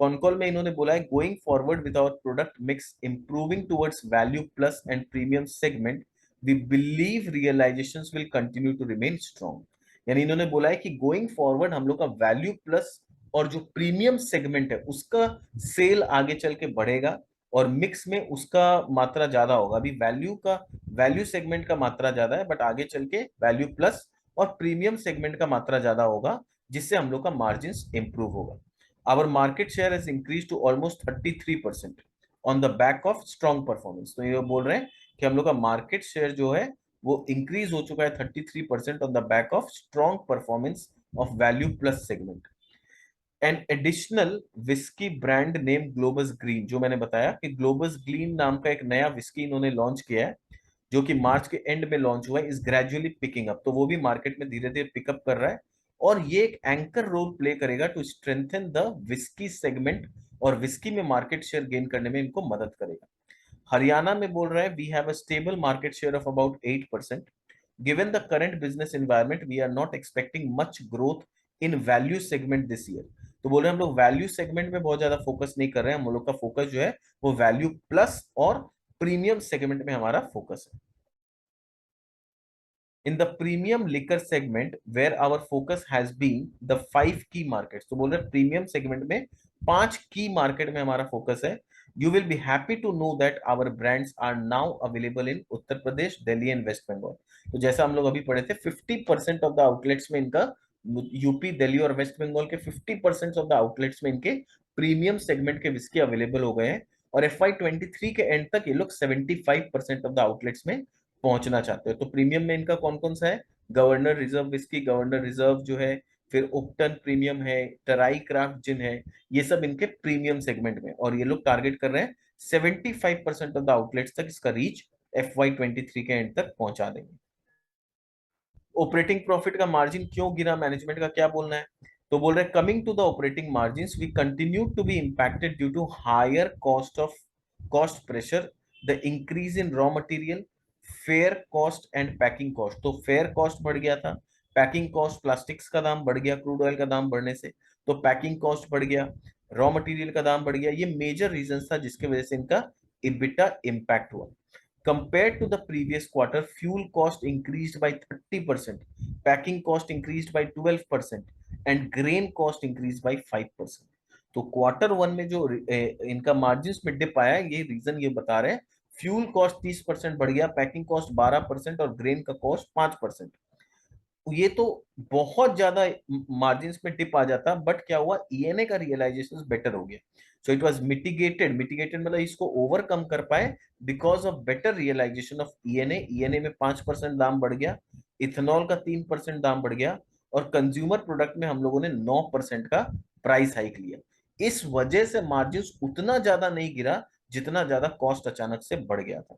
कॉनकॉल में इन्होंने बोला है, going forward with our product mix improving towards value plus and premium segment, we believe realisations will continue to remain strong. यानी इन्होंने बोला है कि गोइंग फॉरवर्ड हम लोग का वैल्यू प्लस और जो प्रीमियम सेगमेंट है उसका सेल आगे चल के बढ़ेगा, और मिक्स में उसका मात्रा ज्यादा होगा। अभी वैल्यू सेगमेंट का मात्रा ज्यादा है, बट आगे चल के वैल्यू प्लस और प्रीमियम सेगमेंट का मात्रा ज्यादा होगा, जिससे हम लोग का मार्जिन इंप्रूव होगा। Our market share has increased to almost 33% on the back of strong performance। तो ये बोल रहे हैं कि हम लोग का मार्केट शेयर जो है वो इंक्रीज हो चुका है 33% on the back of strong performance of value plus segment. An additional whisky brand name globus green, जो मैंने बताया कि ग्लोबस ग्रीन नाम का एक नया विस्की इन्होंने लॉन्च किया है, जो कि मार्च के एंड में लॉन्च हुआ है, इज ग्रेजुअली पिकिंग अप, तो वो भी मार्केट में धीरे धीरे पिकअप कर रहा है, और ये एक एंकर रोल प्ले करेगा to strengthen the whisky segment, और विस्की में मार्केट शेयर गेन करने में इनको मदद करेगा। हरियाणा में बोल रहा है, we have a stable market share of about 8%। Given the current business environment we are not expecting much growth in value segment this year. तो बोल रहे हैं हम लोग वैल्यू सेगमेंट में बहुत ज्यादा फोकस नहीं कर रहे हैं, हम लोग का फोकस जो है वो वैल्यू प्लस और प्रीमियम सेगमेंट में हमारा फोकस है। In the premium liquor segment where our focus has been the 5 key markets, तो बोल रहे प्रीमियम सेगमेंट में 5 की मार्केट में हमारा फोकस है। You will be happy to know that our brands are now available in Uttar Pradesh, Delhi and West Bengal. तो जैसा हम लोग अभी पढ़े थे 50% ऑफ द आउटलेट्स में इनका, यूपी, दिल्ली और वेस्ट बंगाल के 50% ऑफ द आउटलेट्स में इनके प्रीमियम सेगमेंट के विस्की अवेलेबल हो गए हैं। और FY23 के एंड तक ये लोग 75% ऑफ द आउटलेट्स में पहुंचना चाहते हो। तो प्रीमियम में इनका कौन कौन सा है? Governor reserve whisky, governor reserve जो है, फिर उपटन प्रीमियम है, टराई क्राफ्ट जिन है, ये सब इनके प्रीमियम सेगमेंट में। और ये लोग टारगेट कर रहे हैं 75% ऑफ द आउटलेट्स तक इसका रीच FY23 के एंड तक पहुंचा देंगे। ऑपरेटिंग प्रॉफिट का मार्जिन क्यों गिरा, मैनेजमेंट का क्या बोलना है? तो बोल रहे हैं coming to the operating margins we continue to be impacted due to higher cost pressure, the increase in raw material, fair cost and packing cost. तो फेयर कॉस्ट बढ़ गया था, पैकिंग कॉस्ट, प्लास्टिक्स का दाम बढ़ गया क्रूड ऑयल का दाम बढ़ने से, तो पैकिंग कॉस्ट बढ़ गया, रॉ मटेरियल का दाम बढ़ गया। ये मेजर रीजन था जिसके वजह से इनका इबिटा इम्पैक्ट हुआ। Compared to the previous quarter, fuel cost increased by 30%, packing cost increased by 12%, and grain cost increased by 5%। तो Q1 में जो इनका मार्जिन में डिप आया है, ये रीजन ये बता रहे हैं, फ्यूल कॉस्ट 30% बढ़ गया, पैकिंग कॉस्ट 12% और ग्रेन का कॉस्ट 5%। ये तो बहुत ज्यादा मार्जिन में डिप आ जाता, बट क्या हुआ, ईएनए का रियलाइजेशन बेटर हो गया। सो इट वाज मिटिगेटेड मतलब इसको ओवरकम कर पाए because of better realisation of ENA. ENA में 5% दाम बढ़ गया, इथेनॉल का 3% दाम बढ़ गया, और कंज्यूमर प्रोडक्ट में हम लोगों ने 9% का प्राइस हाइक लिया। इस वजह से मार्जिन उतना ज्यादा नहीं गिरा जितना ज्यादा कॉस्ट अचानक से बढ़ गया था।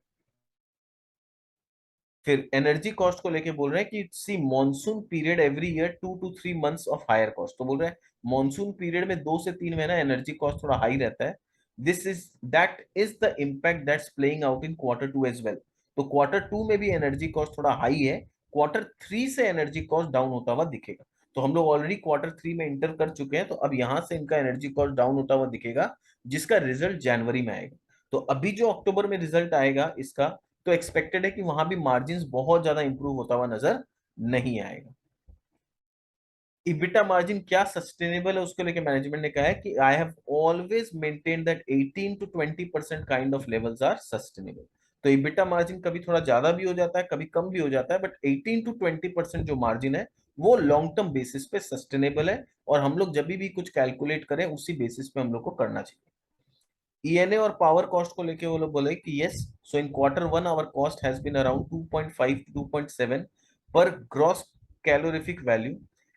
फिर एनर्जी कॉस्ट को लेके बोल रहे हैं कि see monsoon period every year 2 to 3 months of higher cost. तो बोल रहे हैं मॉनसून पीरियड में 2 से 3 महीना एनर्जी कॉस्ट थोड़ा हाई रहता है। That is the impact that's playing out in Q2 as well. तो Q2 में भी एनर्जी कॉस्ट थोड़ा हाई है, Q3 से एनर्जी कॉस्ट डाउन होता हुआ दिखेगा। तो हम लोग ऑलरेडी Q3 में इंटर कर चुके हैं, तो अब यहां से इनका एनर्जी कॉस्ट डाउन होता हुआ दिखेगा, जिसका रिजल्ट जनवरी में आएगा। तो अभी जो अक्टूबर में रिजल्ट आएगा इसका, तो एक्सपेक्टेड है कि वहां भी मार्जिन बहुत ज्यादा इंप्रूव होता हुआ नजर नहीं आएगा। इबिटा मार्जिन क्या सस्टेनेबल है उसको लेके मैनेजमेंट ने कहा है कि I have always maintain that 18 to 20% kind of levels are sustainable. तो इबिटा मार्जिन कभी थोड़ा ज्यादा भी हो जाता है, कभी कम भी हो जाता है, बट 18 to 20% जो मार्जिन है वो लॉन्ग टर्म बेसिस पे सस्टेनेबल है। और हम लोग जब भी कुछ कैलकुलेट करें उसी बेसिस पे हम लोग को करना चाहिए। ईएनए और पावर कॉस्ट को लेके वो लोग बोले कि yes, so in Q1 our cost has been around 2.5 to 2.7 per gross calorific value,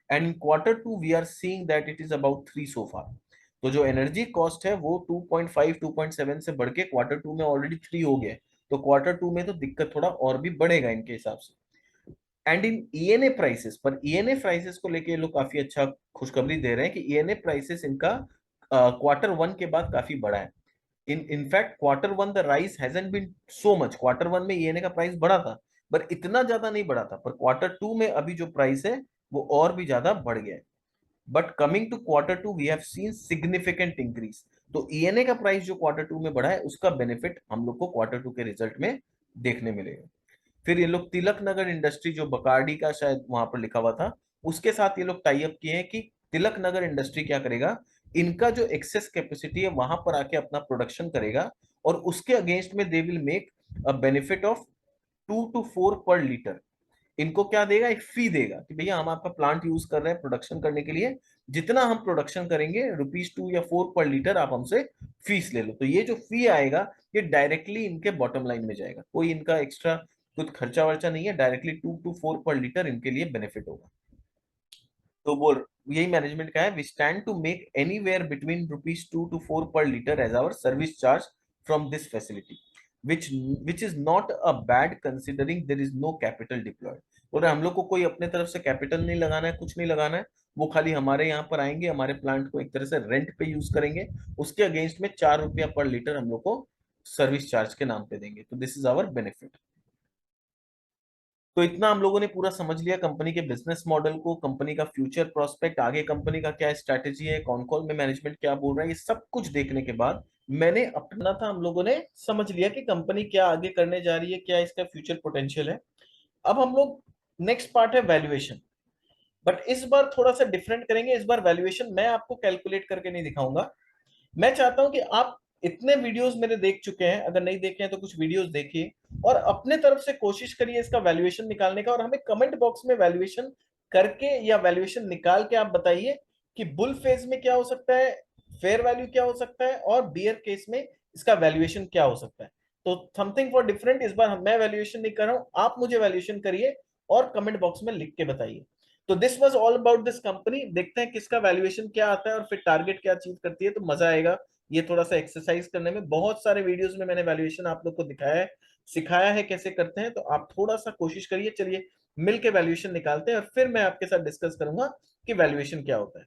and in Q2 we are seeing that it is about 3 so far. तो जो एनर्जी कॉस्ट है वो 2.5 2.7 से बढ़ के Q2 में ऑलरेडी 3 हो गया है। तो Q2 में तो दिक्कत थोड़ा और भी बढ़ेगा इनके हिसाब से। एंड इन ईएनए प्राइसेस, पर ईएनए प्राइसेस को लेके ये लोग काफी अच्छा खुशखबरी दे रहे हैं कि ईएनए प्राइसेस इनका Q1 के बाद काफी बढ़ा है। In fact Q1 the rise hasn't been so much। Q1 में ईएनए का प्राइस बढ़ा था, पर इतना ज्यादा नहीं बढ़ा था, पर Q2 में अभी जो प्राइस है वो और भी ज्यादा बढ़ गया है। But coming to Q2 we have seen significant increase. तो ईएनए का प्राइस जो Q2 में बढ़ा है उसका बेनिफिट हम लोग को Q2 के रिजल्ट में देखने मिलेगा। फिर ये लोग तिलक नगर इंडस्ट्री, जो बकार्डी का शायद वहां पर लिखा हुआ था, उसके साथ ये लोग टाई अप किए हैं कि तिलक नगर इंडस्ट्री क्या करेगा, इनका जो एक्सेस कैपेसिटी है वहां पर आके अपना प्रोडक्शन करेगा, और उसके अगेंस्ट में they will make a benefit of 2 to 4 per litre. इनको क्या देगा, एक फी देगा कि भैया हम आपका प्लांट यूज कर रहे हैं प्रोडक्शन करने के लिए, जितना हम प्रोडक्शन करेंगे ₹2 या ₹4 पर लीटर आप हमसे फीस ले लो। तो ये जो फी आएगा ये डायरेक्टली इनके बॉटम लाइन में जाएगा, कोई इनका एक्स्ट्रा कुछ खर्चा वर्चा नहीं है, डायरेक्टली 2 to 4 पर लीटर इनके लिए बेनिफिट होगा। तो बोल यही मैनेजमेंट का है, we stand to make anywhere between ₹2 to 4 per litre as our service charge from this facility, which which is not a bad considering there is no capital deployed। बोल रहे हम लोग को कोई अपने तरफ से कैपिटल नहीं लगाना है, कुछ नहीं लगाना है, वो खाली हमारे यहाँ पर आएंगे, हमारे प्लांट को एक तरह से रेंट पे यूज करेंगे, उसके अगेंस्ट में ₹4 पर लीटर हम लोग को सर्विस चार्ज के नाम पे देंगे। तो दिस इज आवर बेनिफिट। तो इतना हम लोगों ने पूरा समझ लिया कंपनी के बिजनेस मॉडल को, कंपनी का फ्यूचर प्रोस्पेक्ट, आगे कंपनी का क्या स्ट्रैटेजी है, कौन कौन में मैनेजमेंट क्या बोल रहा है, ये सब कुछ देखने के बाद मैंने अपना था, हम लोगों ने समझ लिया कि कंपनी क्या आगे करने जा रही है, क्या इसका फ्यूचर पोटेंशियल है। अब हम लोग नेक्स्ट पार्ट है वैल्यूएशन। बट इस बार थोड़ा सा डिफरेंट करेंगे। इस बार वैल्यूएशन मैं आपको कैलकुलेट करके नहीं दिखाऊंगा। मैं चाहता हूं कि आप इतने वीडियोस मेरे देख चुके हैं, अगर नहीं देखे हैं तो कुछ वीडियोस देखिए और अपने तरफ से कोशिश करिए इसका वैल्यूएशन निकालने का, और हमें कमेंट बॉक्स में वैल्यूएशन करके या वैल्यूएशन निकाल के आप बताइए कि बुल फेज में क्या हो सकता है, फेयर वैल्यू क्या हो सकता है, और बियर केस में इसका वैल्यूएशन क्या हो सकता है। तो समथिंग फॉर डिफरेंट, इस बार मैं वैल्यूएशन नहीं कर रहा हूं, आप मुझे वैल्यूएशन करिए और कमेंट बॉक्स में लिख के बताइए। तो this was all about this company. देखते हैं किसका वैल्यूएशन क्या आता है और फिर टारगेट क्या अचीव करती है, तो मजा आएगा ये थोड़ा सा एक्सरसाइज करने में। बहुत सारे वीडियोस में मैंने वैल्यूएशन आप लोग को दिखाया है, सिखाया है कैसे करते हैं, तो आप थोड़ा सा कोशिश करिए। चलिए मिल के वैल्यूएशन निकालते हैं और फिर मैं आपके साथ डिस्कस करूंगा कि वैल्यूएशन क्या होता है।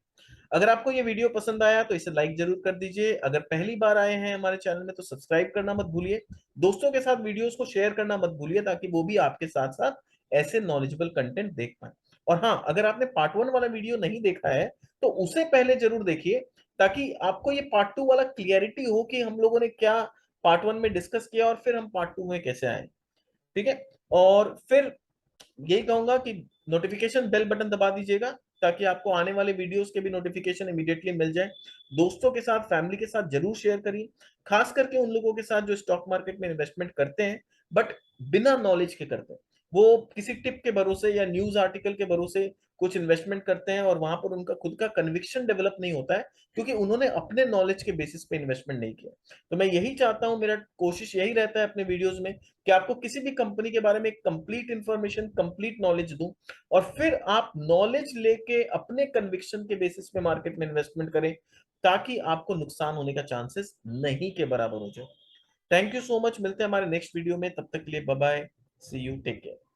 अगर आपको ये वीडियो पसंद आया तो इसे लाइक जरूर कर दीजिए। अगर पहली बार आए हैं हमारे चैनल में तो सब्सक्राइब करना मत भूलिए। दोस्तों के साथ वीडियोस को शेयर करना मत भूलिए ताकि वो भी आपके साथ साथ ऐसे नॉलेजेबल कंटेंट देख पाए। और हाँ, अगर आपने पार्ट 1 वाला वीडियो नहीं देखा है तो उसे पहले जरूर देखिए, ताकि आपको ये पार्ट 2 वाला क्लियरिटी हो कि हम लोगों ने क्या पार्ट 1 में डिस्कस किया और फिर हम पार्ट 2 में कैसे आए। ठीक है। और फिर यही कहूंगा कि नोटिफिकेशन बेल बटन दबा दीजिएगा ताकि आपको आने वाले वीडियोस के भी नोटिफिकेशन इमीडिएटली मिल जाए। दोस्तों के साथ, फैमिली के साथ जरूर शेयर करिए, खास करके उन लोगों के साथ जो स्टॉक मार्केट में इन्वेस्टमेंट करते हैं बट बिना नॉलेज के करते हैं। वो किसी टिप के भरोसे या न्यूज आर्टिकल के भरोसे कुछ इन्वेस्टमेंट करते हैं और वहां पर उनका खुद का कन्विक्शन डेवलप नहीं होता है, क्योंकि उन्होंने अपने नॉलेज के बेसिस पे इन्वेस्टमेंट नहीं किया। तो मैं यही चाहता हूं, मेरा कोशिश यही रहता है अपने वीडियोस में कि आपको किसी भी कंपनी के बारे में कंप्लीट इंफॉर्मेशन, कंप्लीट नॉलेज दूं, और फिर आप नॉलेज लेके अपने कन्विक्शन के बेसिस पे मार्केट में इन्वेस्टमेंट करें, ताकि आपको नुकसान होने का चांसेस नहीं के बराबर हो जाए। थैंक यू सो मच, मिलते हैं हमारे नेक्स्ट वीडियो में, तब तक के लिए bye bye, see you, take care.